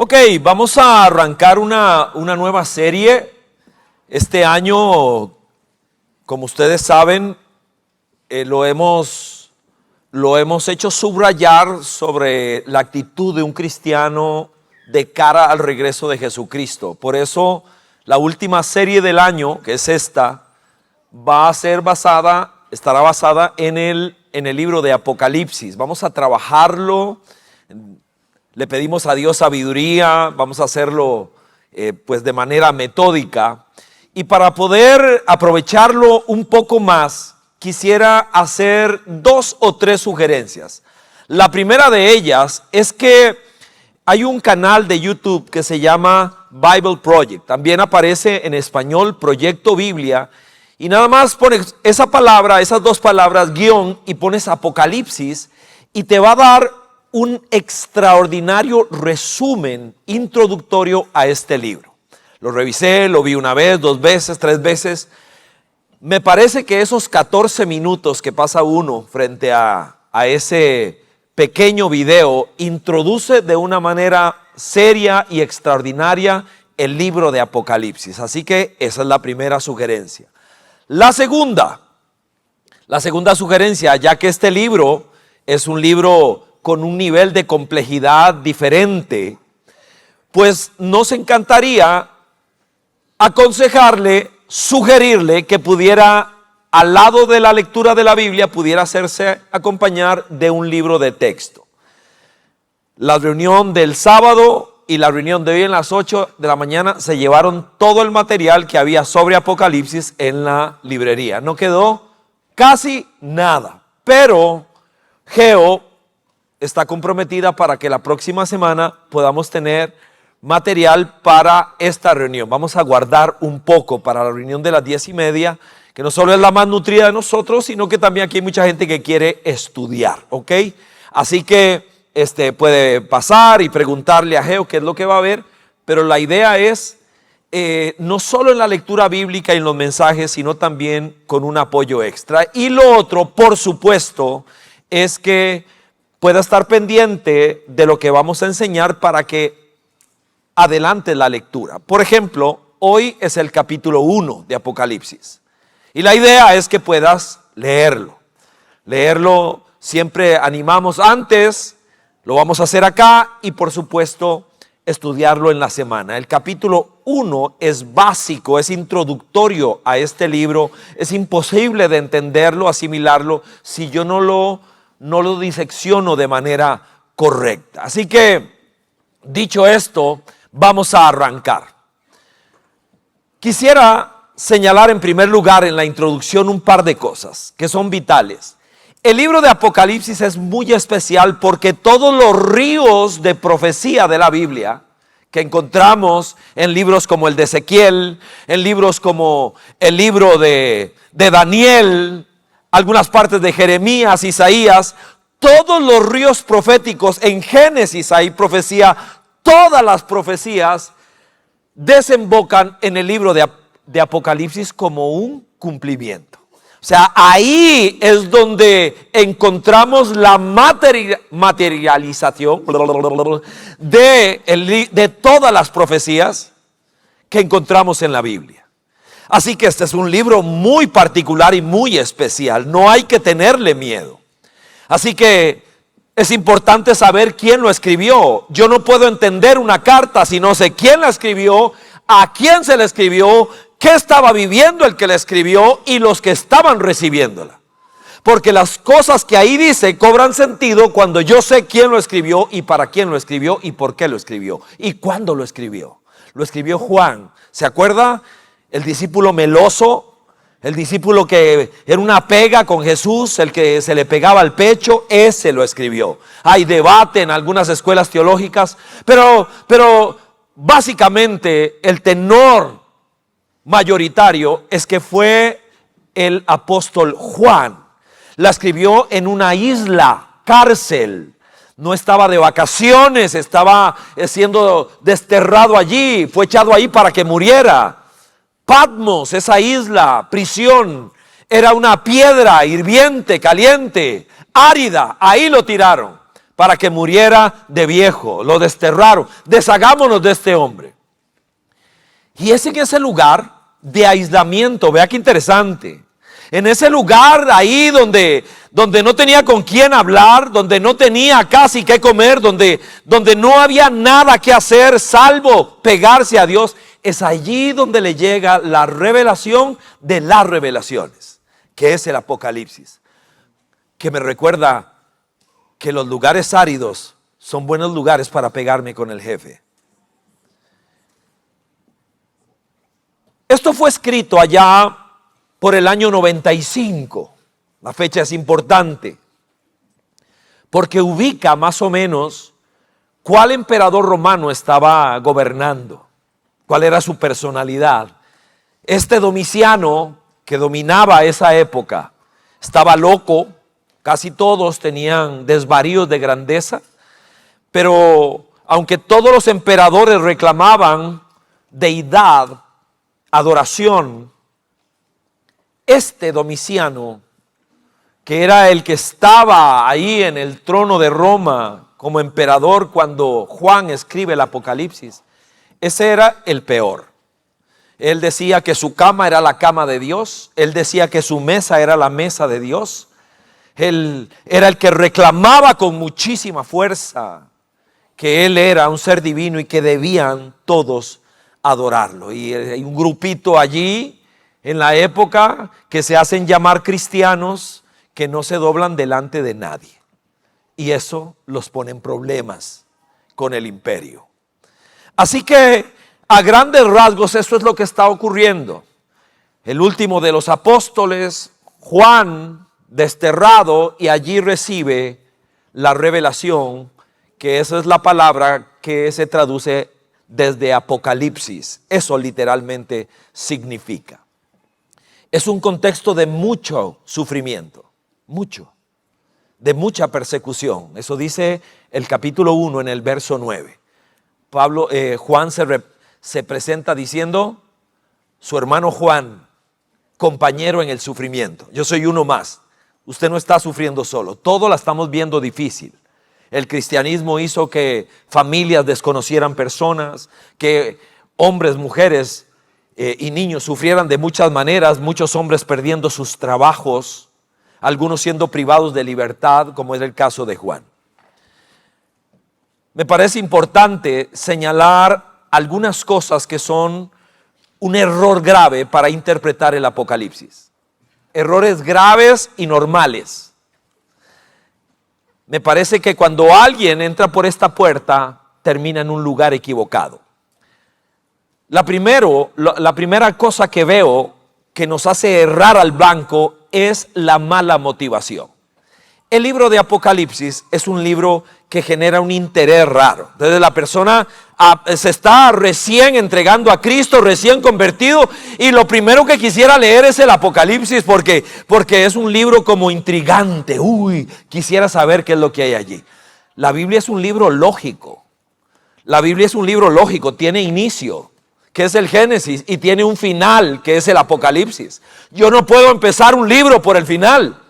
Ok, vamos a arrancar una nueva serie. Este año, como ustedes saben, lo hemos hecho subrayar sobre la actitud de un cristiano de cara al regreso de Jesucristo. Por eso, la última serie del año, que es esta, estará basada en el libro de Apocalipsis. Vamos a trabajarlo. Le pedimos a Dios sabiduría, vamos a hacerlo pues de manera metódica. Y para poder aprovecharlo un poco más, quisiera hacer 2 o 3 sugerencias. La primera de ellas es que hay un canal de YouTube que se llama Bible Project. También aparece en español Proyecto Biblia. Y nada más pones esa palabra, esas 2 palabras, guión, y pones Apocalipsis, y te va a dar un extraordinario resumen introductorio a este libro. Lo revisé, lo vi una vez, 2 veces, 3 veces. Me parece que esos 14 minutos que pasa uno frente a ese pequeño video introduce de una manera seria y extraordinaria el libro de Apocalipsis. Así que esa es la primera sugerencia. La segunda sugerencia, ya que este libro es un libro con un nivel de complejidad diferente, pues nos encantaría aconsejarle, sugerirle que pudiera, al lado de la lectura de la Biblia, pudiera hacerse acompañar de un libro de texto. La reunión del sábado y la reunión de hoy en las 8 de la mañana se llevaron todo el material que había sobre Apocalipsis en la librería. No quedó casi nada, pero Geo está comprometida para que la próxima semana podamos tener material para esta reunión. Vamos a guardar un poco para la reunión de las 10:30, que no solo es la más nutrida de nosotros, sino que también aquí hay mucha gente que quiere estudiar, ¿ok? Así que puede pasar y preguntarle a Geo qué es lo que va a ver, pero la idea es no solo en la lectura bíblica y en los mensajes, sino también con un apoyo extra. Y lo otro, por supuesto, es que pueda estar pendiente de lo que vamos a enseñar para que adelante la lectura. Por ejemplo, hoy es el capítulo 1 de Apocalipsis. Y la idea es que puedas leerlo. Leerlo siempre animamos antes, lo vamos a hacer acá y por supuesto estudiarlo en la semana. El capítulo 1 es básico, es introductorio a este libro. Es imposible de entenderlo, asimilarlo, si yo no lo disecciono de manera correcta. Así que, dicho esto, vamos a arrancar. Quisiera señalar en primer lugar en la introducción un par de cosas que son vitales. El libro de Apocalipsis es muy especial porque todos los ríos de profecía de la Biblia que encontramos en libros como el de Ezequiel, en libros como el libro de Daniel, algunas partes de Jeremías, Isaías, todos los ríos proféticos, en Génesis hay profecía, todas las profecías desembocan en el libro de Apocalipsis como un cumplimiento. O sea, ahí es donde encontramos la materialización de todas las profecías que encontramos en la Biblia. Así que este es un libro muy particular y muy especial. No hay que tenerle miedo. Así que es importante saber quién lo escribió. Yo no puedo entender una carta si no sé quién la escribió, a quién se la escribió, qué estaba viviendo el que la escribió y los que estaban recibiéndola. Porque las cosas que ahí dice cobran sentido cuando yo sé quién lo escribió y para quién lo escribió y por qué lo escribió y cuándo lo escribió. Lo escribió Juan. ¿Se acuerda? El discípulo meloso, el discípulo que era una pega con Jesús, el que se le pegaba al pecho, ese lo escribió. Hay debate en algunas escuelas teológicas, pero básicamente el tenor mayoritario es que fue el apóstol Juan. La escribió en una isla, cárcel. No estaba de vacaciones, estaba siendo desterrado allí, fue echado ahí para que muriera. Patmos, esa isla, prisión, era una piedra hirviente, caliente, árida, ahí lo tiraron para que muriera de viejo. Lo desterraron. Deshagámonos de este hombre. Y es en ese lugar de aislamiento, vea qué interesante. En ese lugar ahí donde no tenía con quién hablar, donde no tenía casi qué comer, donde no había nada que hacer salvo pegarse a Dios, es allí donde le llega la revelación de las revelaciones, que es el Apocalipsis, que me recuerda que los lugares áridos son buenos lugares para pegarme con el jefe. Esto fue escrito allá por el año 95. La fecha es importante porque ubica más o menos cuál emperador romano estaba gobernando, cuál era su personalidad. Este Domiciano, que dominaba esa época, estaba loco. Casi todos tenían desvaríos de grandeza, pero aunque todos los emperadores reclamaban deidad, adoración, este Domiciano, que era el que estaba ahí en el trono de Roma como emperador cuando Juan escribe el Apocalipsis, ese era el peor. Él decía que su cama era la cama de Dios, él decía que su mesa era la mesa de Dios. Él era el que reclamaba con muchísima fuerza que él era un ser divino y que debían todos adorarlo. Y hay un grupito allí en la época que se hacen llamar cristianos, que no se doblan delante de nadie. Y eso los pone en problemas con el imperio. Así que a grandes rasgos eso es lo que está ocurriendo. El último de los apóstoles, Juan, desterrado, y allí recibe la revelación, que esa es la palabra que se traduce desde Apocalipsis. Eso literalmente significa. Es un contexto de mucho sufrimiento, de mucha persecución. Eso dice el capítulo 1 en el verso 9. Juan se presenta diciendo: su hermano Juan, compañero en el sufrimiento. Yo soy uno más. Usted no está sufriendo solo. Todo la estamos viendo difícil. El cristianismo hizo que familias desconocieran personas, que hombres, mujeres y niños sufrieran de muchas maneras. Muchos hombres perdiendo sus trabajos, algunos siendo privados de libertad, como es el caso de Juan. Me parece importante señalar algunas cosas que son un error grave para interpretar el Apocalipsis. Errores graves y normales. Me parece que cuando alguien entra por esta puerta, termina en un lugar equivocado. La primera cosa que veo que nos hace errar al blanco es la mala motivación. El libro de Apocalipsis es un libro que genera un interés raro. Entonces la persona se está recién entregando a Cristo, recién convertido, y lo primero que quisiera leer es el Apocalipsis porque es un libro como intrigante. Quisiera saber qué es lo que hay allí. La Biblia es un libro lógico. La Biblia es un libro lógico, tiene inicio, que es el Génesis, y tiene un final, que es el Apocalipsis. Yo no puedo empezar un libro por el final,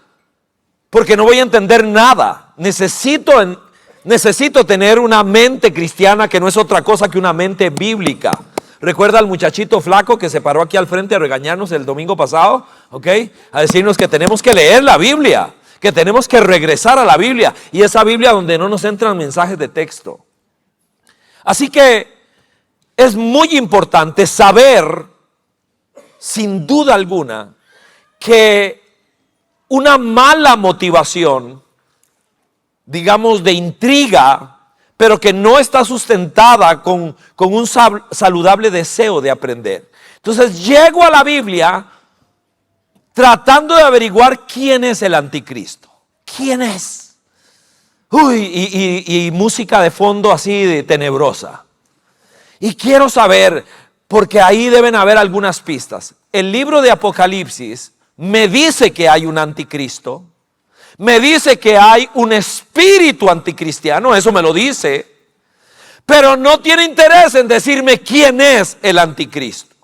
porque no voy a entender nada. Necesito tener una mente cristiana que no es otra cosa que una mente bíblica. ¿Recuerda al muchachito flaco que se paró aquí al frente a regañarnos el domingo pasado? ¿Ok? A decirnos que tenemos que leer la Biblia, que tenemos que regresar a la Biblia, y esa Biblia donde no nos entran mensajes de texto. Así que es muy importante saber, sin duda alguna, que una mala motivación, digamos de intriga, pero que no está sustentada con un saludable deseo de aprender. Entonces llego a la Biblia tratando de averiguar quién es el anticristo. ¿Quién es? Y música de fondo así de tenebrosa. Y quiero saber, porque ahí deben haber algunas pistas. El libro de Apocalipsis me dice que hay un anticristo, me dice que hay un espíritu anticristiano, eso me lo dice, pero no tiene interés en decirme quién es el anticristo.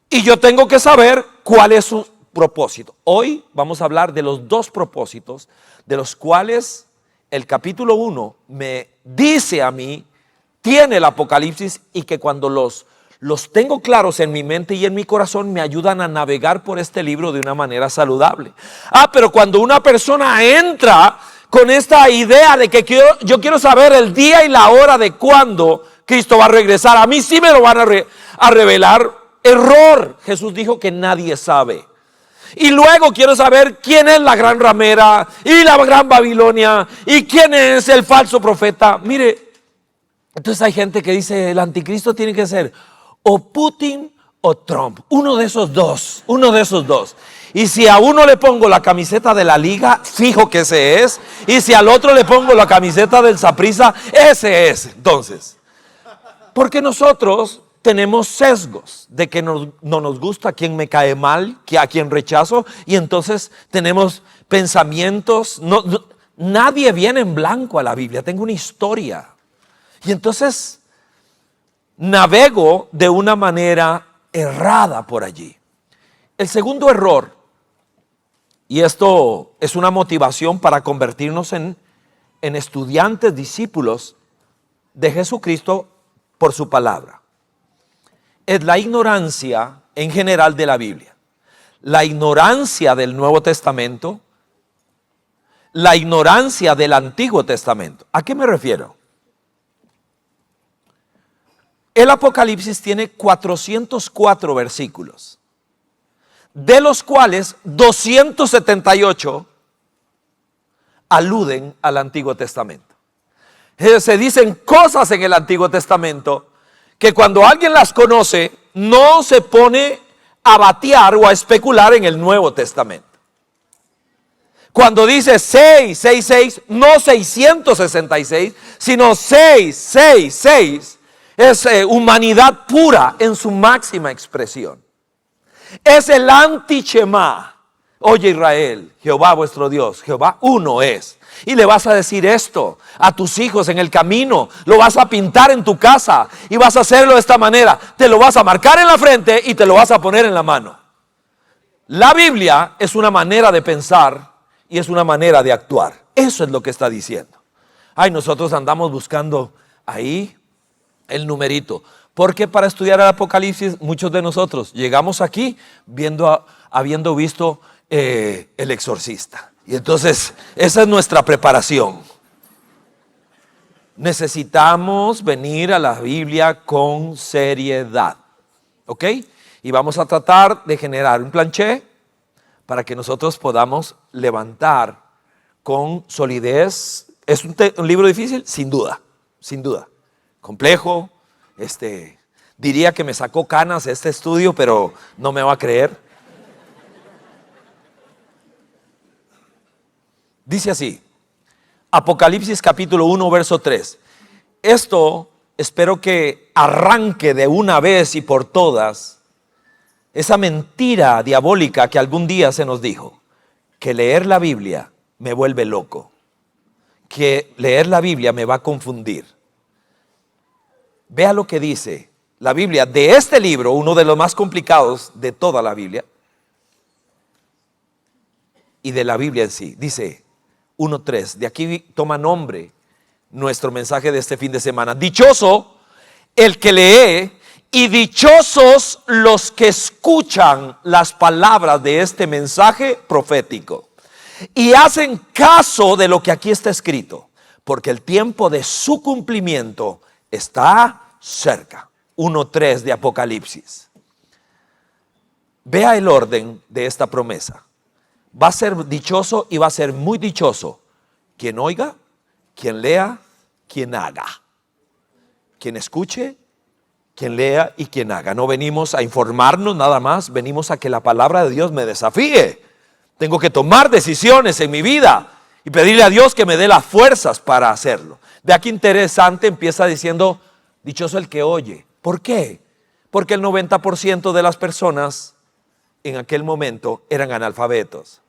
Y yo tengo que saber cuál es propósito. Hoy vamos a hablar de los dos propósitos, de los cuales el capítulo 1 me dice a mí, tiene el Apocalipsis, y que cuando los tengo claros en mi mente y en mi corazón, me ayudan a navegar por este libro de una manera saludable. Pero cuando una persona entra con esta idea de que yo quiero saber el día y la hora de cuándo Cristo va a regresar, a mí sí me lo van a revelar. Error. Jesús dijo que nadie sabe. Y luego quiero saber quién es la gran ramera y la gran Babilonia y quién es el falso profeta. Mire, entonces hay gente que dice el anticristo tiene que ser o Putin o Trump, uno de esos dos. Y si a uno le pongo la camiseta de la liga, fijo que ese es. Y si al otro le pongo la camiseta del Saprissa, ese es. Entonces, porque nosotros tenemos sesgos de que no nos gusta a quien me cae mal, que a quien rechazo, y entonces tenemos pensamientos. Nadie viene en blanco a la Biblia, tengo una historia. Y entonces navego de una manera errada por allí. El segundo error, y esto es una motivación para convertirnos en estudiantes, discípulos de Jesucristo por su palabra, es la ignorancia en general de la Biblia, la ignorancia del Nuevo Testamento, la ignorancia del Antiguo Testamento. ¿A qué me refiero? El Apocalipsis tiene 404 versículos, de los cuales 278 aluden al Antiguo Testamento. Se dicen cosas en el Antiguo Testamento que cuando alguien las conoce, no se pone a batear o a especular en el Nuevo Testamento. Cuando dice 666, no 666, sino 666, es humanidad pura en su máxima expresión. Es el anti-Shema. Oye Israel, Jehová vuestro Dios, Jehová uno es. Y le vas a decir esto a tus hijos en el camino, lo vas a pintar en tu casa y vas a hacerlo de esta manera. Te lo vas a marcar en la frente y te lo vas a poner en la mano. La Biblia es una manera de pensar y es una manera de actuar. Eso es lo que está diciendo. Nosotros andamos buscando ahí el numerito. Porque para estudiar el Apocalipsis, muchos de nosotros llegamos aquí habiendo visto El Exorcista. Y entonces, esa es nuestra preparación. Necesitamos venir a la Biblia con seriedad. ¿Ok? Y vamos a tratar de generar un planché para que nosotros podamos levantar con solidez. ¿Es un libro difícil? Sin duda, sin duda. Complejo. Diría que me sacó canas este estudio, pero no me va a creer. Dice así, Apocalipsis capítulo 1, verso 3. Esto espero que arranque de una vez y por todas esa mentira diabólica que algún día se nos dijo, que leer la Biblia me vuelve loco, que leer la Biblia me va a confundir. Vea lo que dice la Biblia de este libro, uno de los más complicados de toda la Biblia y de la Biblia en sí. Dice 1:3, de aquí toma nombre nuestro mensaje de este fin de semana. Dichoso el que lee y dichosos los que escuchan las palabras de este mensaje profético y hacen caso de lo que aquí está escrito, porque el tiempo de su cumplimiento está cerca. 1:3 de Apocalipsis. Vea el orden de esta promesa. Va a ser dichoso y va a ser muy dichoso quien oiga, quien lea, quien haga. Quien escuche, quien lea y quien haga. No venimos a informarnos nada más, venimos a que la palabra de Dios me desafíe. Tengo que tomar decisiones en mi vida y pedirle a Dios que me dé las fuerzas para hacerlo. De aquí interesante, empieza diciendo, dichoso el que oye. ¿Por qué? Porque el 90% de las personas en aquel momento eran analfabetos,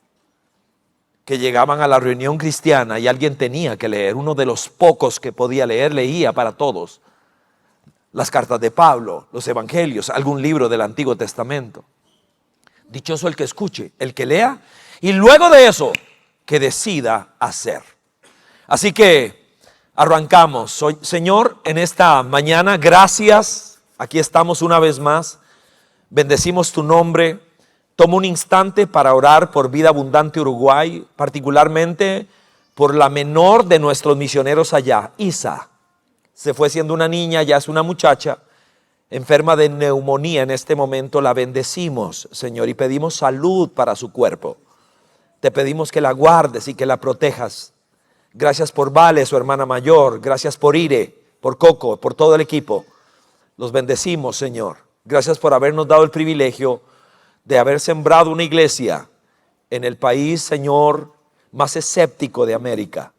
que llegaban a la reunión cristiana y alguien tenía que leer. Uno de los pocos que podía leer, leía para todos las cartas de Pablo, los evangelios, algún libro del Antiguo Testamento. Dichoso el que escuche, el que lea, y luego de eso, que decida hacer. Así que arrancamos. Señor, en esta mañana, gracias. Aquí estamos una vez más. Bendecimos tu nombre. Tomo un instante para orar por Vida Abundante Uruguay, particularmente por la menor de nuestros misioneros allá, Isa. Se fue siendo una niña, ya es una muchacha, enferma de neumonía en este momento. La bendecimos, Señor, y pedimos salud para su cuerpo. Te pedimos que la guardes y que la protejas. Gracias por Vale, su hermana mayor. Gracias por Ire, por Coco, por todo el equipo. Los bendecimos, Señor. Gracias por habernos dado el privilegio de haber sembrado una iglesia en el país, Señor, más escéptico de América.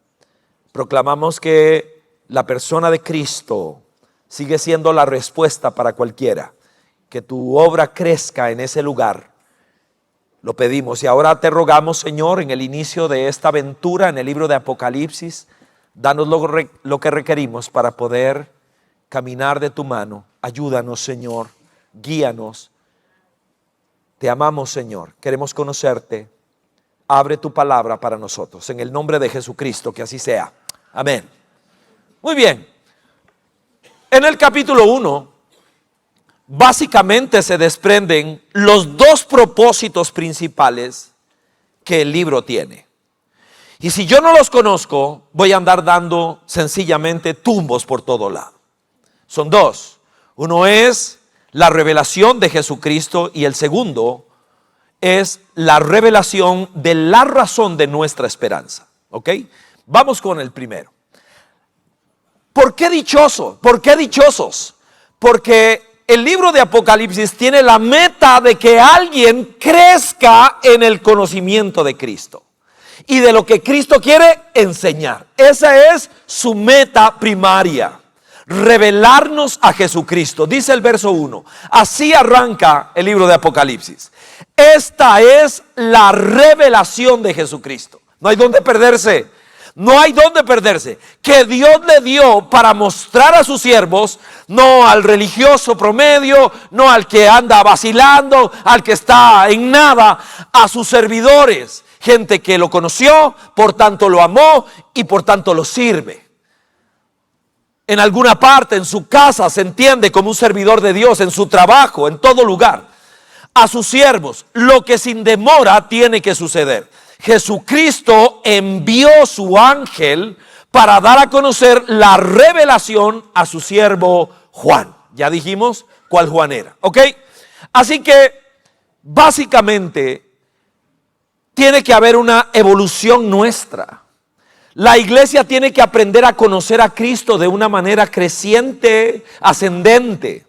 Proclamamos que la persona de Cristo sigue siendo la respuesta para cualquiera. Que tu obra crezca en ese lugar. Lo pedimos y ahora te rogamos, Señor, en el inicio de esta aventura en el libro de Apocalipsis, danos lo que requerimos para poder caminar de tu mano. Ayúdanos, Señor, guíanos. Te amamos, Señor, queremos conocerte. Abre tu palabra para nosotros, en el nombre de Jesucristo, que así sea. Amén. Muy bien. En el capítulo 1, básicamente se desprenden los dos propósitos principales que el libro tiene. Y si yo no los conozco, voy a andar dando sencillamente tumbos por todo lado. Son dos. Uno es la revelación de Jesucristo y el segundo es la revelación de la razón de nuestra esperanza. ¿Ok? Vamos con el primero. ¿Por qué dichoso? ¿Por qué dichosos? Porque el libro de Apocalipsis tiene la meta de que alguien crezca en el conocimiento de Cristo y de lo que Cristo quiere enseñar. Esa es su meta primaria. Revelarnos a Jesucristo. Dice el verso 1. Así arranca el libro de Apocalipsis. Esta es la revelación de Jesucristo. No hay donde perderse. No hay donde perderse. Que Dios le dio para mostrar a sus siervos, no al religioso promedio, no al que anda vacilando, al que está en nada, a sus servidores. Gente que lo conoció, por tanto lo amó y por tanto lo sirve. En alguna parte, en su casa, se entiende como un servidor de Dios, en su trabajo, en todo lugar. A sus siervos, lo que sin demora tiene que suceder. Jesucristo envió su ángel para dar a conocer la revelación a su siervo Juan. Ya dijimos cuál Juan era, ¿ok? Así que, básicamente, tiene que haber una evolución nuestra. La iglesia tiene que aprender a conocer a Cristo de una manera creciente, ascendente.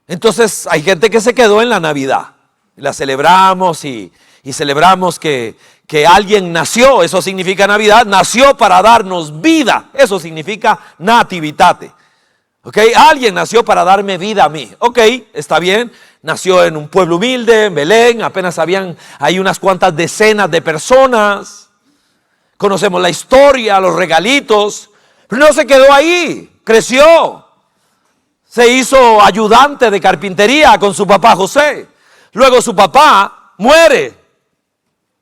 Entonces hay gente que se quedó en la Navidad. La celebramos y celebramos que alguien nació. Eso significa Navidad. Nació para darnos vida. Eso significa nativitate. ¿Ok? Alguien nació para darme vida a mí. Ok, está bien. Nació en un pueblo humilde, en Belén. Apenas habían ahí unas cuantas decenas de personas. Conocemos la historia, los regalitos, pero no se quedó ahí, creció. Se hizo ayudante de carpintería con su papá José. Luego su papá muere,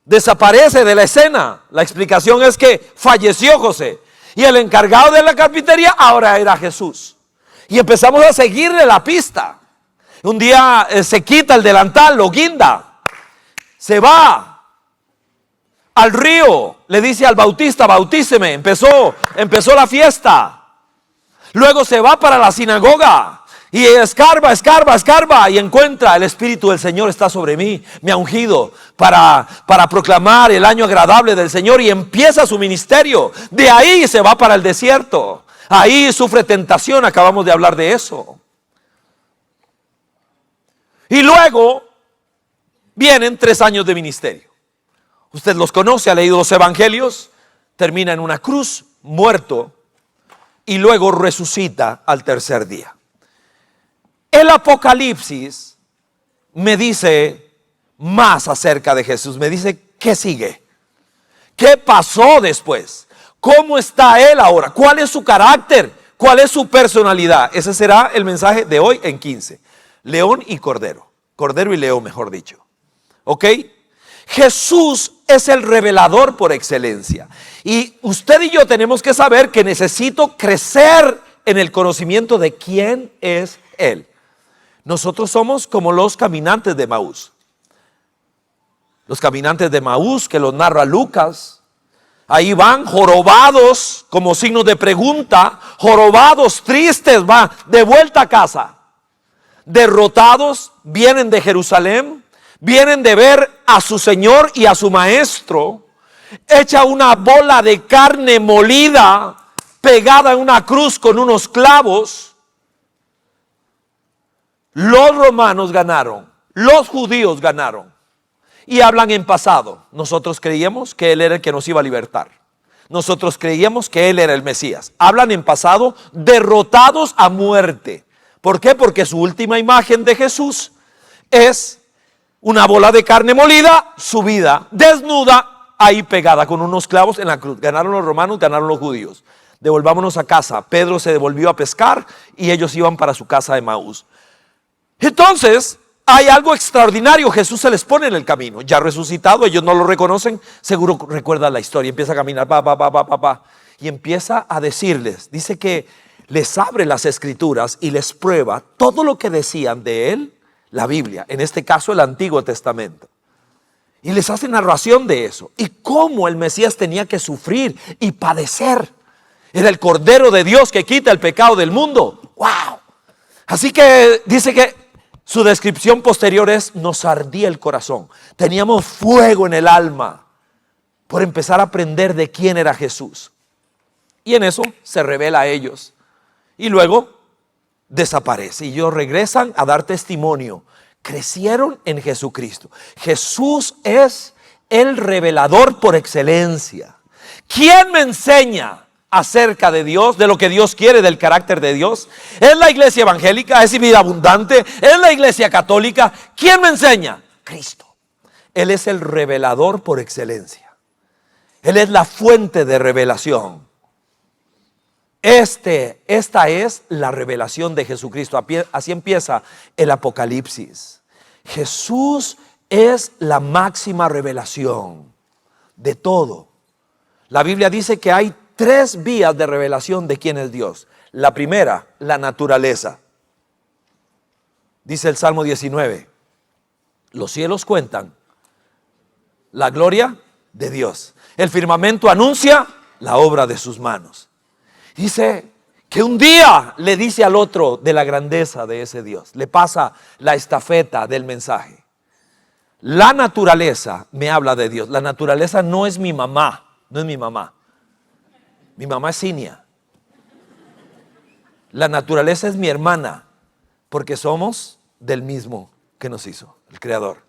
desaparece de la escena. La explicación es que falleció José. Y el encargado de la carpintería ahora era Jesús. Y empezamos a seguirle la pista. Un día se quita el delantal, lo guinda, se va al río, le dice al bautista, bautíceme. Empezó la fiesta. Luego se va para la sinagoga y escarba y encuentra: el Espíritu del Señor está sobre mí, me ha ungido para proclamar el año agradable del Señor, y empieza su ministerio. De ahí se va para el desierto. Ahí sufre tentación, acabamos de hablar de eso. Y luego vienen 3 años de ministerio. Usted los conoce, ha leído los evangelios. Termina en una cruz, muerto, y luego resucita al tercer día. El Apocalipsis me dice más acerca de Jesús. Me dice qué sigue, qué pasó después, cómo está Él ahora, cuál es su carácter, cuál es su personalidad. Ese será el mensaje de hoy en 15. León y Cordero. Cordero y león, mejor dicho. ¿Ok? Jesús es el revelador por excelencia. Y usted y yo tenemos que saber que necesito crecer en el conocimiento de quién es Él. Nosotros somos como los caminantes de Maús. Los caminantes de Maús que los narra Lucas. Ahí van jorobados, como signos de pregunta, jorobados, tristes, va de vuelta a casa. Derrotados, vienen de Jerusalén, vienen de ver a su Señor y a su Maestro, hecha una bola de carne molida, pegada en una cruz con unos clavos. Los romanos ganaron, los judíos ganaron. Y hablan en pasado. Nosotros creíamos que Él era el que nos iba a libertar. Nosotros creíamos que Él era el Mesías. Hablan en pasado, derrotados a muerte. ¿Por qué? Porque su última imagen de Jesús es una bola de carne molida, subida, desnuda, ahí pegada con unos clavos en la cruz. Ganaron los romanos, ganaron los judíos. Devolvámonos a casa. Pedro se devolvió a pescar y ellos iban para su casa de Maús. Entonces, hay algo extraordinario. Jesús se les pone en el camino, ya resucitado, ellos no lo reconocen. Seguro recuerdan la historia. Empieza a caminar, y empieza a decirles, dice que les abre las escrituras y les prueba todo lo que decían de Él, la Biblia, en este caso el Antiguo Testamento. Y les hace narración de eso. Y cómo el Mesías tenía que sufrir y padecer. Era el Cordero de Dios que quita el pecado del mundo. ¡Wow! Así que dice que su descripción posterior es: nos ardía el corazón. Teníamos fuego en el alma por empezar a aprender de quién era Jesús. Y en eso se revela a ellos. Y luego desaparece. Y ellos regresan a dar testimonio. Crecieron en Jesucristo. Jesús es el revelador por excelencia. ¿Quién me enseña acerca de Dios, de lo que Dios quiere, del carácter de Dios? ¿Es la iglesia evangélica? ¿Es vida abundante? ¿Es la iglesia católica? ¿Quién me enseña? Cristo. Él es el revelador por excelencia. Él es la fuente de revelación. Esta es la revelación de Jesucristo. Así empieza el Apocalipsis. Jesús es la máxima revelación de todo. La Biblia dice que hay 3 vías de revelación de quién es Dios. La primera, la naturaleza. Dice el Salmo 19: los cielos cuentan la gloria de Dios. El firmamento anuncia la obra de sus manos. Dice que un día le dice al otro de la grandeza de ese Dios. Le pasa la estafeta del mensaje. La naturaleza me habla de Dios. La naturaleza no es mi mamá. No es mi mamá. Mi mamá es Cinia. La naturaleza es mi hermana, porque somos del mismo que nos hizo, el Creador.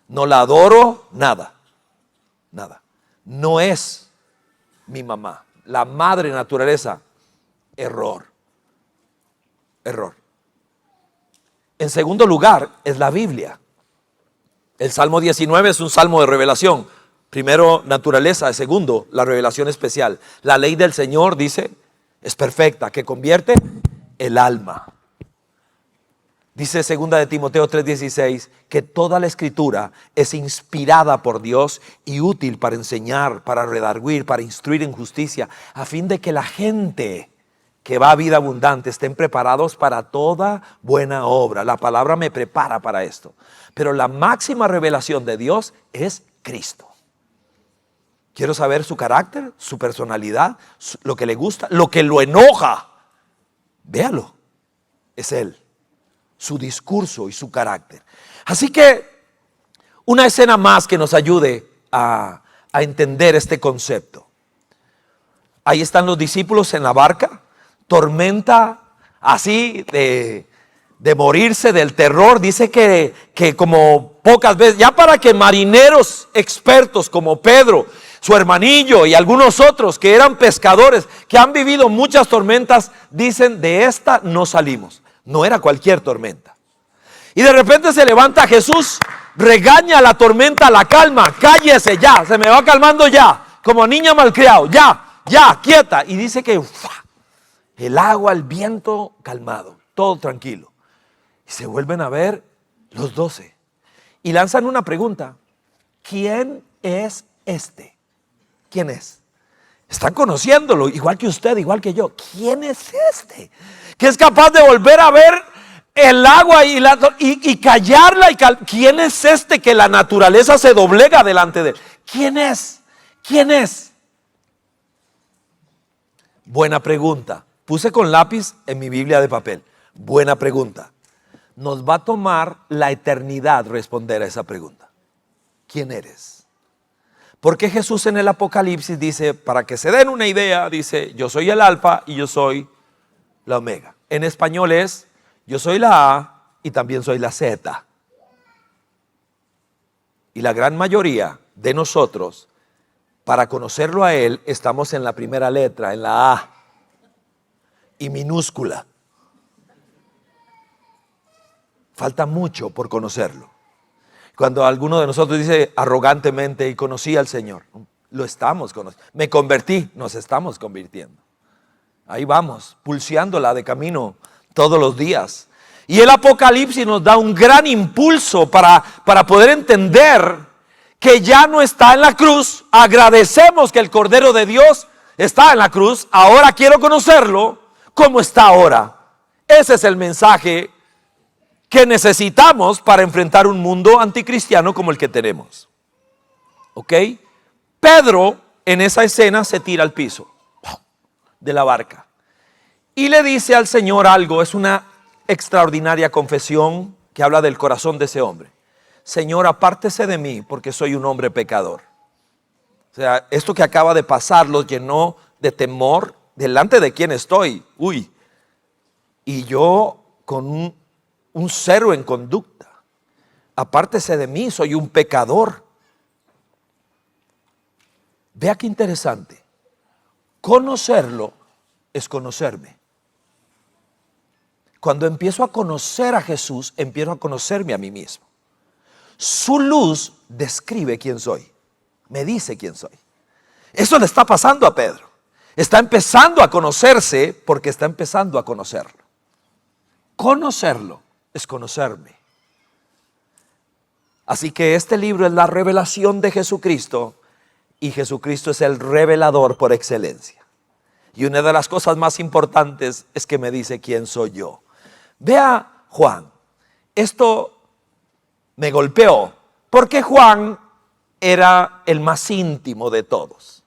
No la adoro, nada. No es mi mamá. La madre naturaleza, error. En segundo lugar, es la Biblia. El Salmo 19 es un salmo de revelación. Primero, naturaleza. Segundo, la revelación especial. La ley del Señor, dice, es perfecta, que convierte el alma. Dice 2 de Timoteo 3:16 que toda la escritura es inspirada por Dios y útil para enseñar, para redarguir, para instruir en justicia, a fin de que la gente que va a vida abundante estén preparados para toda buena obra. La palabra me prepara para esto. Pero la máxima revelación de Dios es Cristo. Quiero saber su carácter, su personalidad, lo que le gusta, lo que lo enoja. Véalo, es Él. Su discurso y su carácter. Así que una escena más que nos ayude a entender este concepto. Ahí están los discípulos en la barca, tormenta así de morirse del terror. Dice que como pocas veces, ya para que marineros expertos como Pedro, su hermanillo y algunos otros que eran pescadores, que han vivido muchas tormentas, dicen: de esta no salimos. No era cualquier tormenta. Y de repente se levanta Jesús, regaña a la tormenta, la calma: cállese ya, se me va calmando ya, como niña malcriado, ya, quieta. Y dice que el agua, el viento calmado, todo tranquilo. Y se vuelven a ver Los 12. Y lanzan una pregunta. ¿Quién es este? ¿Quién es? Están conociéndolo, igual que usted, igual que yo. ¿Quién es este? Que es capaz de volver a ver el agua y callarla. ¿Quién es este que la naturaleza se doblega delante de él? ¿Quién es? ¿Quién es? Buena pregunta. Puse con lápiz en mi Biblia de papel. Buena pregunta. Nos va a tomar la eternidad responder a esa pregunta. ¿Quién eres? Porque Jesús en el Apocalipsis dice, para que se den una idea, dice, yo soy el alfa y yo soy la omega. En español es, yo soy la A y también soy la Z. Y la gran mayoría de nosotros, para conocerlo a Él, estamos en la primera letra, en la A, y minúscula. Falta mucho por conocerlo. Cuando alguno de nosotros dice arrogantemente, y conocí al Señor, lo estamos conociendo. Me convertí, nos estamos convirtiendo. Ahí vamos, pulseándola de camino todos los días. Y el Apocalipsis nos da un gran impulso para poder entender que ya no está en la cruz. Agradecemos que el Cordero de Dios está en la cruz. Ahora quiero conocerlo como está ahora. Ese es el mensaje que necesitamos para enfrentar un mundo anticristiano como el que tenemos. ¿Ok? Pedro en esa escena se tira al piso de la barca y le dice al Señor algo. Es una extraordinaria confesión que habla del corazón de ese hombre. Señor, apártese de mí porque soy un hombre pecador. O sea, esto que acaba de pasar los llenó de temor. ¿Delante de quién estoy? Uy. Y yo con un cero en conducta. Apártese de mí, soy un pecador. Vea qué interesante. Conocerlo es conocerme. Cuando empiezo a conocer a Jesús, empiezo a conocerme a mí mismo. Su luz describe quién soy. Me dice quién soy. Eso le está pasando a Pedro. Está empezando a conocerse porque está empezando a conocerlo. Conocerlo es conocerme. Así que este libro es la revelación de Jesucristo y Jesucristo es el revelador por excelencia. Y una de las cosas más importantes es que me dice quién soy yo. Vea Juan, esto me golpeó porque Juan era el más íntimo de todos.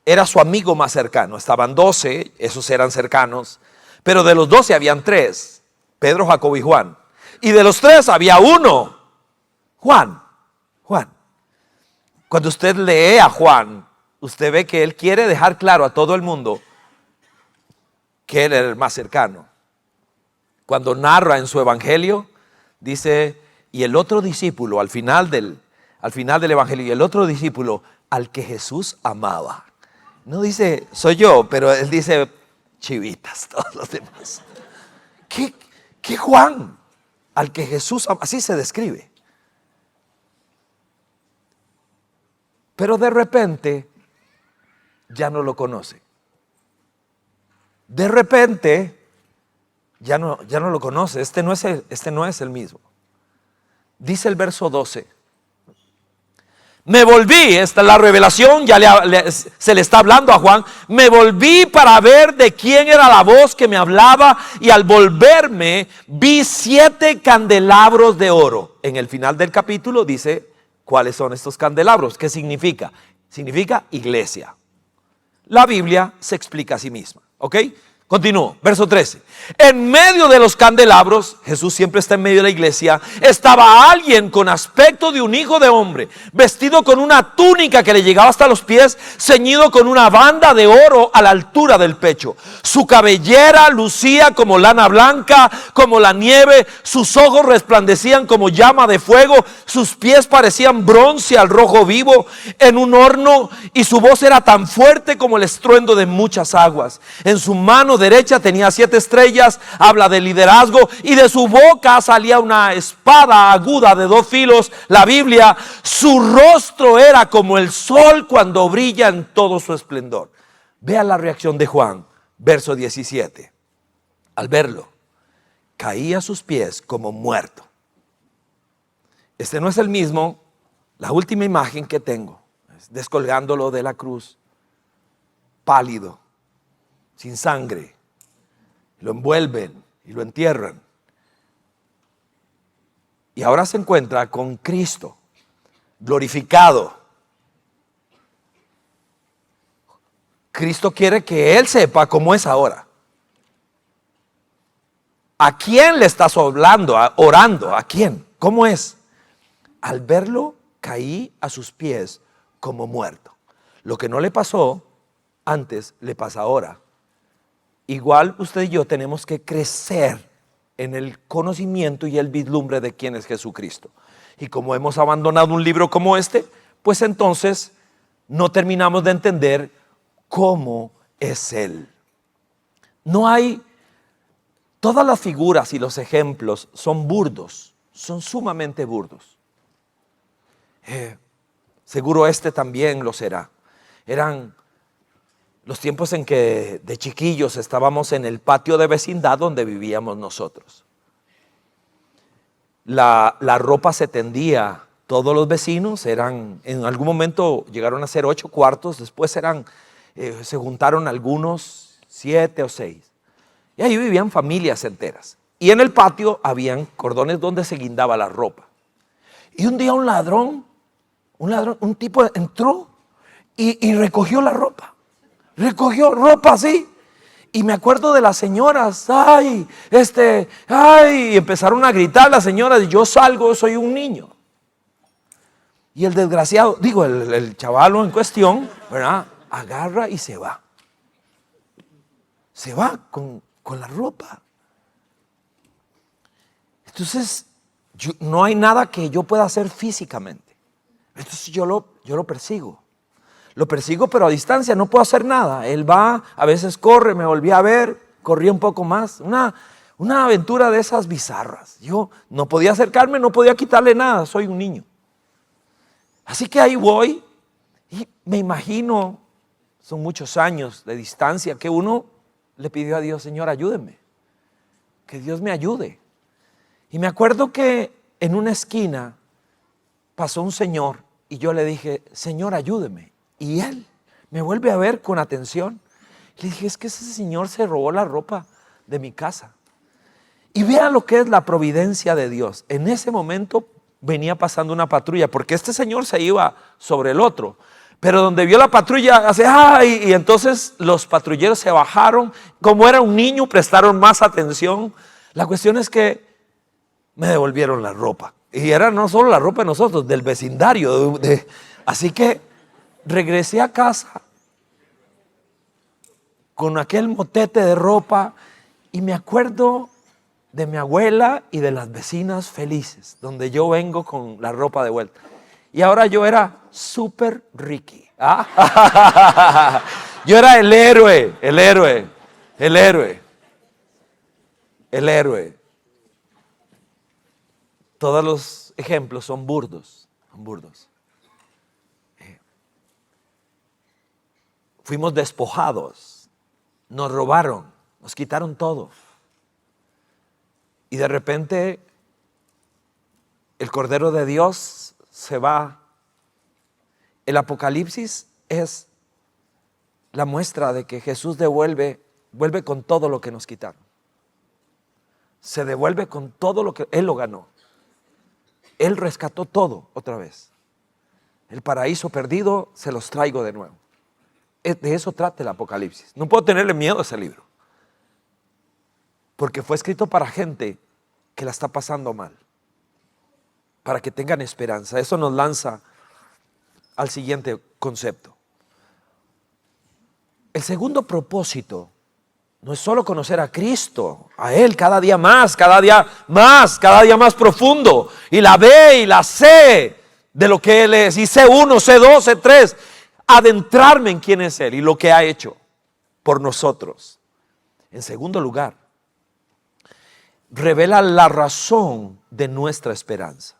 Era su amigo más cercano. Estaban 12, esos eran cercanos, pero de los 12 habían 3. Pedro, Jacobo y Juan. Y de los 3 había uno, Juan. Cuando usted lee a Juan, usted ve que él quiere dejar claro a todo el mundo que él era el más cercano. Cuando narra en su evangelio, dice, y el otro discípulo, al final del evangelio, y el otro discípulo al que Jesús amaba. No dice, soy yo, pero él dice, chivitas, todos los demás. ¿Qué Juan? Al que Jesús ama, así se describe. Pero de repente ya no lo conoce. De repente ya no lo conoce. Este no es el mismo. Dice el verso 12. Me volví, esta es la revelación, ya se le está hablando a Juan. Me volví para ver de quién era la voz que me hablaba y al volverme vi 7 candelabros de oro. En el final del capítulo dice cuáles son estos candelabros. ¿Qué significa? Significa iglesia. La Biblia se explica a sí misma. ¿Ok? Continúo, verso 13. En medio de los candelabros, Jesús siempre está en medio de la iglesia, estaba alguien con aspecto de un hijo de hombre, vestido con una túnica que le llegaba hasta los pies, ceñido con una banda de oro a la altura del pecho. Su cabellera lucía como lana blanca, como la nieve, sus ojos resplandecían como llama de fuego, sus pies parecían bronce al rojo vivo en un horno, y su voz era tan fuerte como el estruendo de muchas aguas. En su mano derecha tenía 7 estrellas, habla de liderazgo, y de su boca salía una espada aguda de 2 filos. La Biblia, su rostro era como el sol cuando brilla en todo su esplendor. Vea la reacción de Juan, verso 17. Al verlo, caía a sus pies como muerto. Este no es el mismo. La última imagen que tengo es descolgándolo de la cruz, pálido, sin sangre. Lo envuelven y lo entierran. Y ahora se encuentra con Cristo, glorificado. Cristo quiere que Él sepa cómo es ahora. ¿A quién le estás hablando, orando? ¿A quién? ¿Cómo es? Al verlo, caí a sus pies como muerto. Lo que no le pasó antes, le pasa ahora. Igual usted y yo tenemos que crecer en el conocimiento y el vislumbre de quién es Jesucristo. Y como hemos abandonado un libro como este, pues entonces no terminamos de entender cómo es Él. No hay, todas las figuras y los ejemplos son burdos, son sumamente burdos. Seguro este también lo será. Eran los tiempos en que de chiquillos estábamos en el patio de vecindad donde vivíamos nosotros. La ropa se tendía, todos los vecinos eran, en algún momento llegaron a ser 8 cuartos, después se juntaron algunos 7 o 6. Y ahí vivían familias enteras. Y en el patio habían cordones donde se guindaba la ropa. Y un día un tipo entró y recogió la ropa. Recogió ropa así. Y me acuerdo de las señoras, ay, y empezaron a gritar las señoras, yo salgo, soy un niño. Y el desgraciado, digo, el chavalo en cuestión, ¿verdad? Agarra y se va. Se va con la ropa. Entonces, no hay nada que yo pueda hacer físicamente. Entonces yo lo persigo. Lo persigo, pero a distancia, no puedo hacer nada. Él va, a veces corre, me volví a ver, corrí un poco más. Una aventura de esas bizarras. Yo no podía acercarme, no podía quitarle nada, soy un niño. Así que ahí voy y me imagino, son muchos años de distancia, que uno le pidió a Dios, Señor, ayúdeme, que Dios me ayude. Y me acuerdo que en una esquina pasó un señor y yo le dije, Señor, ayúdeme. Y él me vuelve a ver con atención. Le dije, es que ese señor se robó la ropa de mi casa. Y vean lo que es la providencia de Dios. En ese momento venía pasando una patrulla, porque este señor se iba sobre el otro. Pero donde vio la patrulla, hace ¡ay! Y entonces los patrulleros se bajaron. Como era un niño, prestaron más atención. La cuestión es que me devolvieron la ropa. Y era no solo la ropa de nosotros, del vecindario. Así que regresé a casa con aquel motete de ropa y me acuerdo de mi abuela y de las vecinas felices, donde yo vengo con la ropa de vuelta. Y ahora yo era súper Ricky. ¿Ah? Yo era el héroe. Todos los ejemplos son burdos. Fuimos despojados, nos robaron, nos quitaron todo. Y de repente el Cordero de Dios se va. El Apocalipsis es la muestra de que Jesús vuelve con todo lo que nos quitaron. Se devuelve con todo lo que Él lo ganó. Él rescató todo otra vez. El paraíso perdido se los traigo de nuevo. De eso trata el Apocalipsis. No puedo tenerle miedo a ese libro, porque fue escrito para gente que la está pasando mal, para que tengan esperanza. Eso nos lanza al siguiente concepto. El segundo propósito no es solo conocer a Cristo, a Él cada día más profundo, y la B y la C de lo que Él es, y C1, C2, C3, adentrarme en quién es Él y lo que ha hecho por nosotros. En segundo lugar, revela la razón de nuestra esperanza.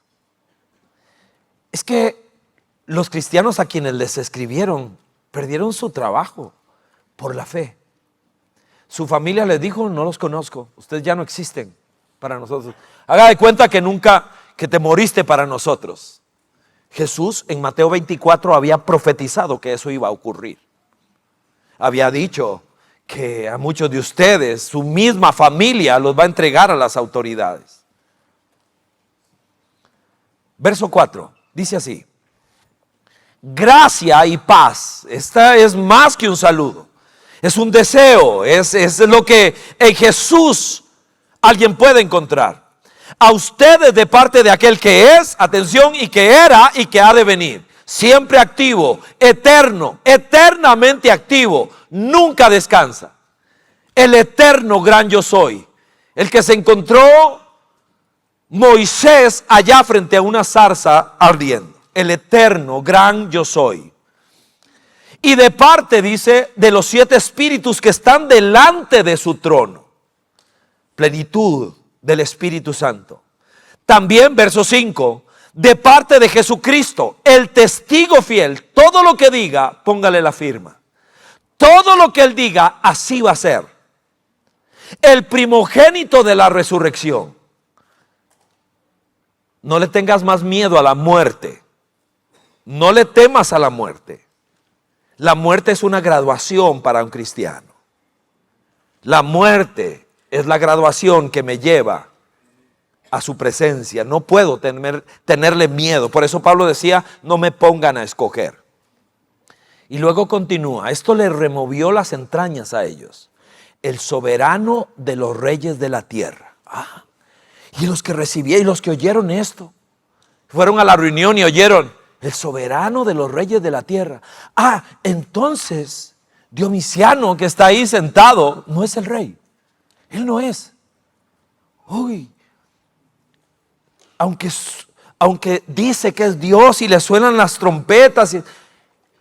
Es que los cristianos a quienes les escribieron perdieron su trabajo por la fe. Su familia les dijo, no los conozco, ustedes ya no existen para nosotros. Haga de cuenta que nunca que te moriste para nosotros. Jesús en Mateo 24 había profetizado que eso iba a ocurrir. Había dicho que a muchos de ustedes, su misma familia los va a entregar a las autoridades. Verso 4, dice así: gracia y paz. Esta es más que un saludo. Es un deseo, es lo que en Jesús alguien puede encontrar. A ustedes de parte de aquel que es, atención, y que era y que ha de venir. Siempre activo, eterno, eternamente activo, nunca descansa. El eterno gran yo soy. El que se encontró Moisés allá frente a una zarza ardiendo. El eterno gran yo soy. Y de parte, dice, de los 7 espíritus que están delante de su trono. Plenitud del Espíritu Santo. También, verso 5, de parte de Jesucristo, el testigo fiel. Todo lo que diga, póngale la firma. Todo lo que él diga, así va a ser. El primogénito de la resurrección. No le tengas más miedo a la muerte. No le temas a la muerte. La muerte es una graduación para un cristiano. La muerte es la graduación que me lleva a su presencia. No puedo tenerle miedo. Por eso Pablo decía, no me pongan a escoger. Y luego continúa, esto le removió las entrañas a ellos. El soberano de los reyes de la tierra. Y los que recibieron y los que oyeron esto, fueron a la reunión y oyeron, el soberano de los reyes de la tierra. Entonces Dionisiano, que está ahí sentado, no es el rey. Él no es. Aunque dice que es Dios y le suenan las trompetas,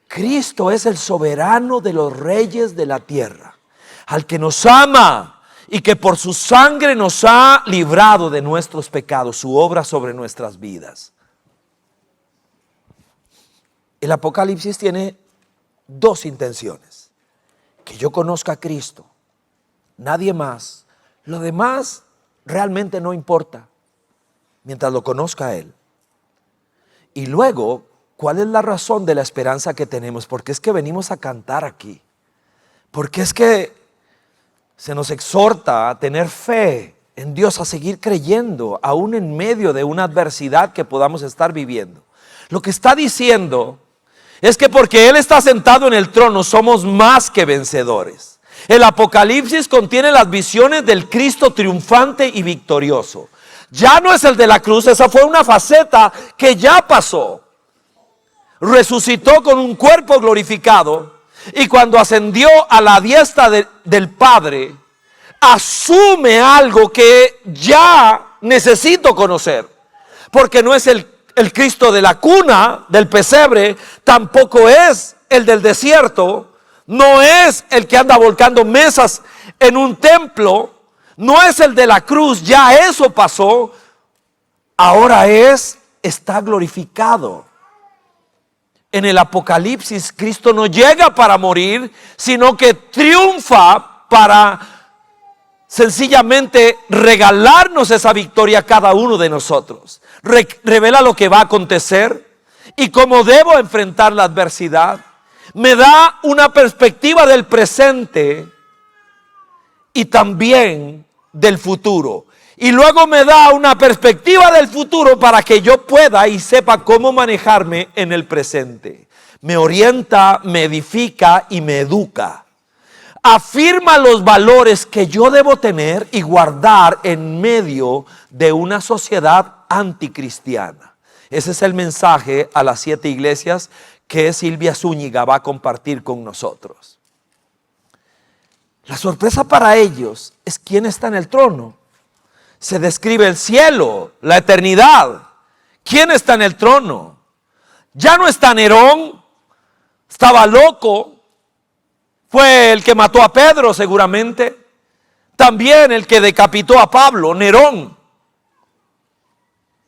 Cristo es el soberano de los reyes de la tierra, al que nos ama y que por su sangre nos ha librado de nuestros pecados, su obra sobre nuestras vidas. El Apocalipsis tiene 2 intenciones: que yo conozca a Cristo, nadie más. Lo demás realmente no importa, mientras lo conozca a Él. Y luego, ¿cuál es la razón de la esperanza que tenemos? Porque es que venimos a cantar aquí. Porque es que se nos exhorta a tener fe en Dios, a seguir creyendo, aún en medio de una adversidad que podamos estar viviendo. Lo que está diciendo es que porque Él está sentado en el trono, somos más que vencedores. El Apocalipsis contiene las visiones del Cristo triunfante y victorioso. Ya no es el de la cruz, esa fue una faceta que ya pasó. Resucitó con un cuerpo glorificado y cuando ascendió a la diestra del Padre, asume algo que ya necesito conocer. Porque no es el Cristo de la cuna, del pesebre, tampoco es el del desierto, no es el que anda volcando mesas en un templo, no es el de la cruz, ya eso pasó. Ahora está glorificado. En el Apocalipsis, Cristo no llega para morir, sino que triunfa para sencillamente regalarnos esa victoria a cada uno de nosotros. Revela lo que va a acontecer y cómo debo enfrentar la adversidad. Me da una perspectiva del presente y también del futuro. Y luego me da una perspectiva del futuro para que yo pueda y sepa cómo manejarme en el presente. Me orienta, me edifica y me educa. Afirma los valores que yo debo tener y guardar en medio de una sociedad anticristiana. Ese es el mensaje a las 7 iglesias que Silvia Zúñiga va a compartir con nosotros. La sorpresa para ellos es quién está en el trono. Se describe el cielo, la eternidad. ¿Quién está en el trono? Ya no está Nerón, estaba loco. Fue el que mató a Pedro seguramente. También el que decapitó a Pablo, Nerón.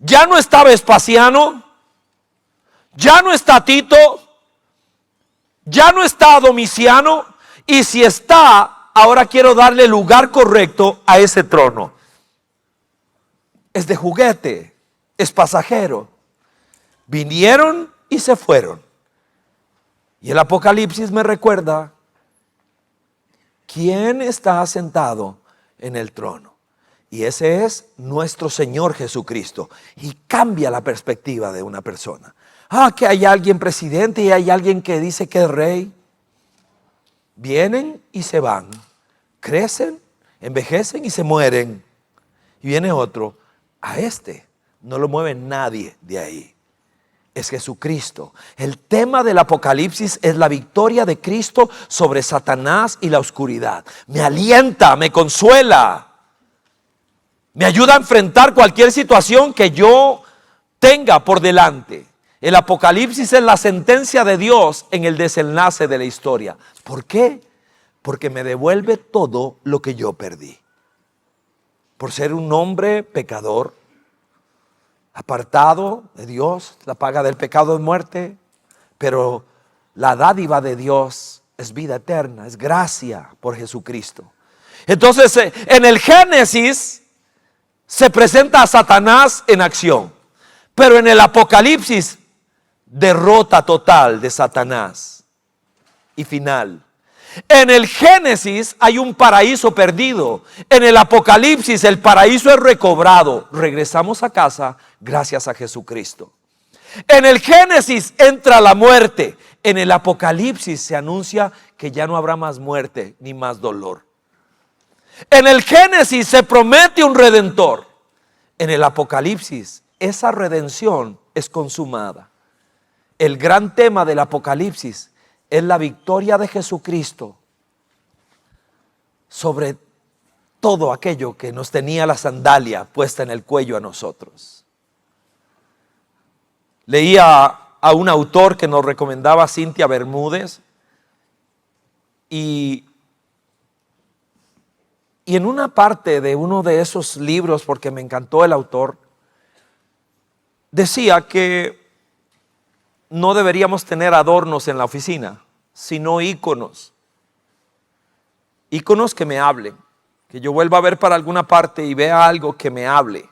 Ya no está Vespasiano. Ya no está Tito. Ya no está Domiciano. Y si está, ahora quiero darle el lugar correcto a ese trono. Es de juguete. es pasajero. Vinieron y se fueron. Y el Apocalipsis me recuerda quién está sentado en el trono. Y ese es nuestro Señor Jesucristo. Y cambia la perspectiva de una persona. Que hay alguien presidente y hay alguien que dice que es rey. Vienen y se van. Crecen, envejecen y se mueren. Y viene otro. A este no lo mueve nadie de ahí. Es Jesucristo. El tema del Apocalipsis es la victoria de Cristo sobre Satanás y la oscuridad. Me alienta, me consuela. Me ayuda a enfrentar cualquier situación que yo tenga por delante. El Apocalipsis es la sentencia de Dios en el desenlace de la historia. ¿Por qué? Porque me devuelve todo lo que yo perdí. Por ser un hombre pecador, apartado de Dios, la paga del pecado es muerte, pero la dádiva de Dios es vida eterna, es gracia por Jesucristo. Entonces, en el Génesis se presenta a Satanás en acción, pero en el Apocalipsis, derrota total de Satanás y final. En el Génesis hay un paraíso perdido. En el Apocalipsis el paraíso es recobrado. Regresamos a casa gracias a Jesucristo. En el Génesis entra la muerte. En el Apocalipsis se anuncia que ya no habrá más muerte ni más dolor. En el Génesis se promete un redentor. En el Apocalipsis esa redención es consumada. El gran tema del Apocalipsis es la victoria de Jesucristo sobre todo aquello que nos tenía la sandalia puesta en el cuello a nosotros. Leía a un autor que nos recomendaba Cintia Bermúdez y en una parte de uno de esos libros, porque me encantó el autor, decía que no deberíamos tener adornos en la oficina, sino íconos. Íconos que me hablen, que yo vuelva a ver para alguna parte y vea algo que me hable.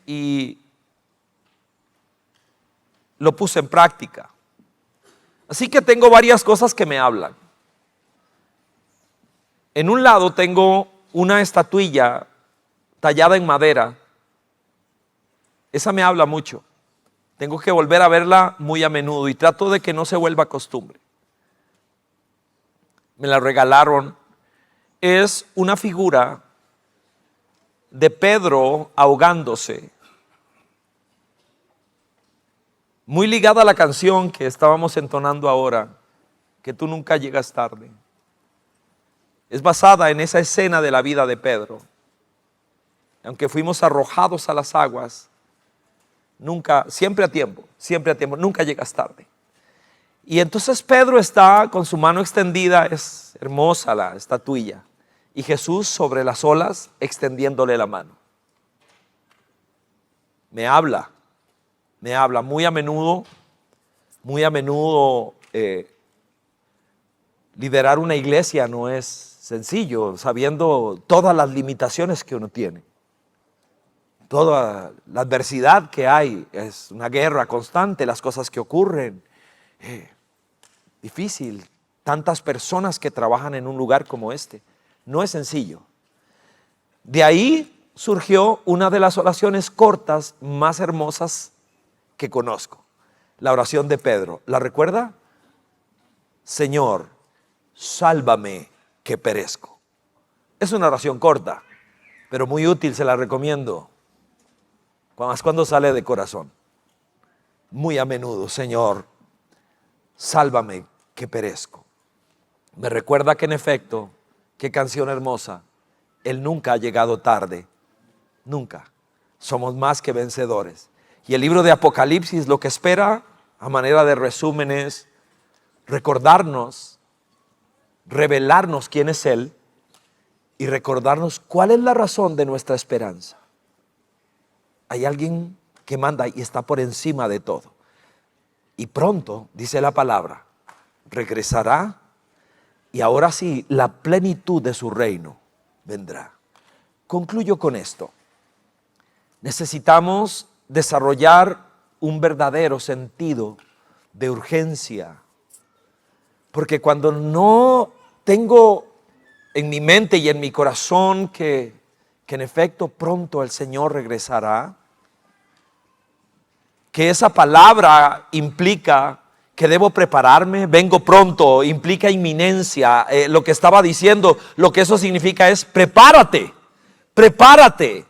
Y lo puse en práctica. Así que tengo varias cosas que me hablan. En un lado tengo una estatuilla tallada en madera. Esa me habla mucho. Tengo que volver a verla muy a menudo y trato de que no se vuelva costumbre. Me la regalaron. Es una figura de Pedro ahogándose. Muy ligada a la canción que estábamos entonando ahora, que tú nunca llegas tarde. Es basada en esa escena de la vida de Pedro. Aunque fuimos arrojados a las aguas, siempre a tiempo, nunca llegas tarde. Y entonces Pedro está con su mano extendida, es hermosa la estatuilla, y Jesús sobre las olas extendiéndole la mano. Me habla muy a menudo, liderar una iglesia no es sencillo, sabiendo todas las limitaciones que uno tiene. Toda la adversidad que hay, es una guerra constante, las cosas que ocurren. Difícil, tantas personas que trabajan en un lugar como este. No es sencillo. De ahí surgió una de las oraciones cortas más hermosas que conozco. La oración de Pedro. ¿La recuerda? Señor, sálvame que perezco. Es una oración corta, pero muy útil, se la recomiendo. Más cuando sale de corazón. Muy a menudo, Señor, sálvame que perezco. Me recuerda que en efecto, qué canción hermosa, Él nunca ha llegado tarde, nunca. Somos más que vencedores. Y el libro de Apocalipsis lo que espera, a manera de resumen, es recordarnos, revelarnos quién es Él y recordarnos cuál es la razón de nuestra esperanza. Hay alguien que manda y está por encima de todo. Y pronto, dice la palabra, regresará y ahora sí, la plenitud de su reino vendrá. Concluyo con esto. Necesitamos desarrollar un verdadero sentido de urgencia, porque cuando no tengo en mi mente y en mi corazón que en efecto pronto el Señor regresará, que esa palabra implica que debo prepararme, vengo pronto, implica inminencia. Lo que estaba diciendo, lo que eso significa es prepárate, prepárate.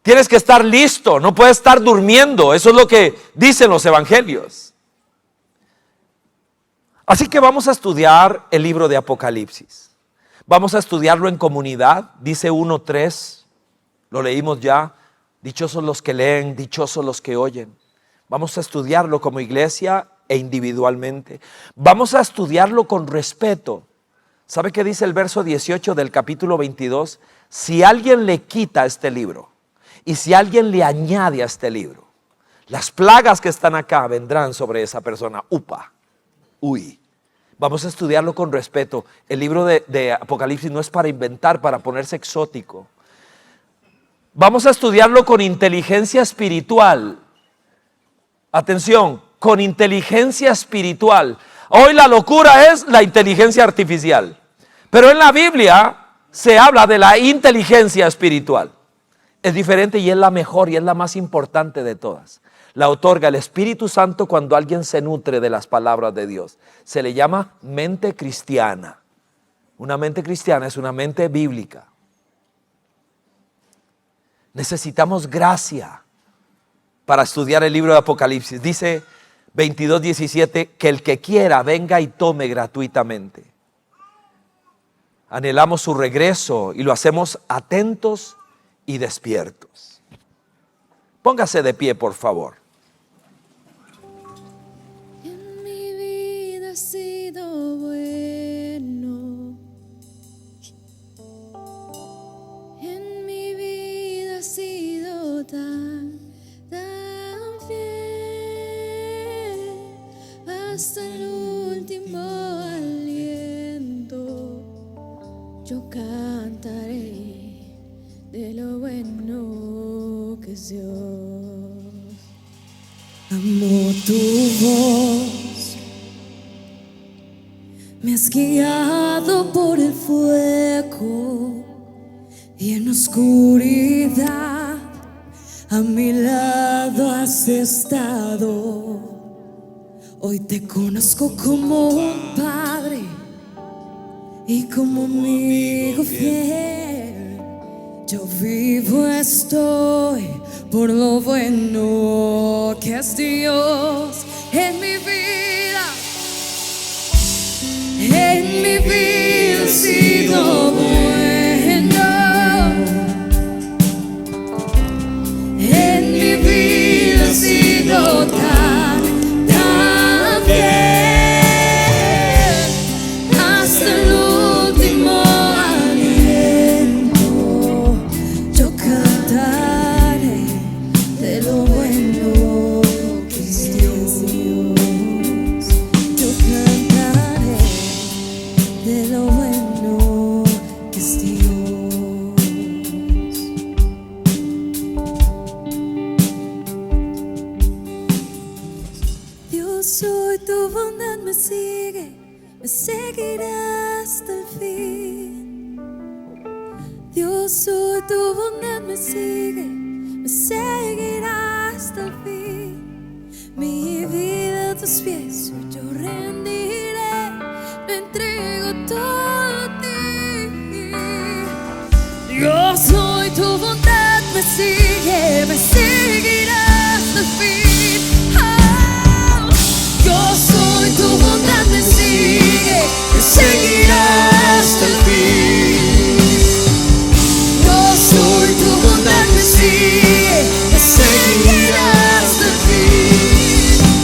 Tienes que estar listo, no puedes estar durmiendo. Eso es lo que dicen los evangelios. Así que vamos a estudiar el libro de Apocalipsis. Vamos a estudiarlo en comunidad. Dice 1:3, lo leímos ya. Dichosos los que leen, dichosos los que oyen. Vamos a estudiarlo como iglesia e individualmente. Vamos a estudiarlo con respeto. ¿Sabe qué dice el verso 18 del capítulo 22? Si alguien le quita este libro y si alguien le añade a este libro, las plagas que están acá vendrán sobre esa persona. Upa, uy. Vamos a estudiarlo con respeto. El libro de Apocalipsis no es para inventar, para ponerse exótico. Vamos a estudiarlo con inteligencia espiritual. Atención, con inteligencia espiritual. Hoy la locura es la inteligencia artificial, pero en la Biblia se habla de la inteligencia espiritual. Es diferente y es la mejor y es la más importante de todas. La otorga el Espíritu Santo cuando alguien se nutre de las palabras de Dios. Se le llama mente cristiana. Una mente cristiana es una mente bíblica. Necesitamos gracia para estudiar el libro de Apocalipsis. Dice 22:17 que el que quiera venga y tome gratuitamente. Anhelamos su regreso y lo hacemos atentos y despiertos. Póngase de pie, por favor. En mi vida ha sido bueno. En mi vida ha sido tan fiel. Hasta el último aliento yo cantaré de lo bueno que es Dios. Amo tu voz, me has guiado por el fuego y en oscuridad a mi lado has estado. Hoy te conozco como un padre y como amigo fiel. Yo vivo estoy por lo bueno que es Dios en mi vida. En mi vida ha sido bueno. En mi vida ha sido tan fiel. Hasta el último aliento yo cantaré de lo bueno que es Dios. Yo cantaré de lo bueno que es Dios. Dios, hoy tu bondad me sigue, me seguirá hasta el fin. Dios, hoy tu bondad me sigue, me seguirá hasta el fin. Mi vida a tus pies hoy yo rendiré, me entrego todo a ti. Dios, hoy tu bondad me sigue, me seguirá hasta el fin. Oh, Dios, hoy tu bondad me sigue, me seguirá hasta el fin. Dios, hoy tu bondad me sigue, me seguirá hasta el fin.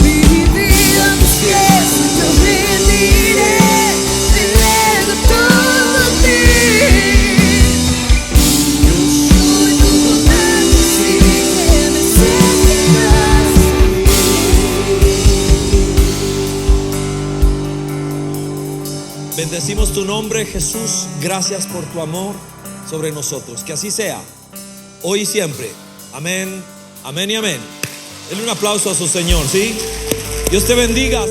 Mi vida a tus pies yo rendiré, me entrego todo a ti. Dios, hoy tu bondad me sigue, me seguirá hasta el fin. Bendecimos tu nombre, Jesús. Gracias por tu amor sobre nosotros. Que así sea, hoy y siempre. Amén, amén y amén. Denle un aplauso a su Señor, ¿sí? Dios te bendiga.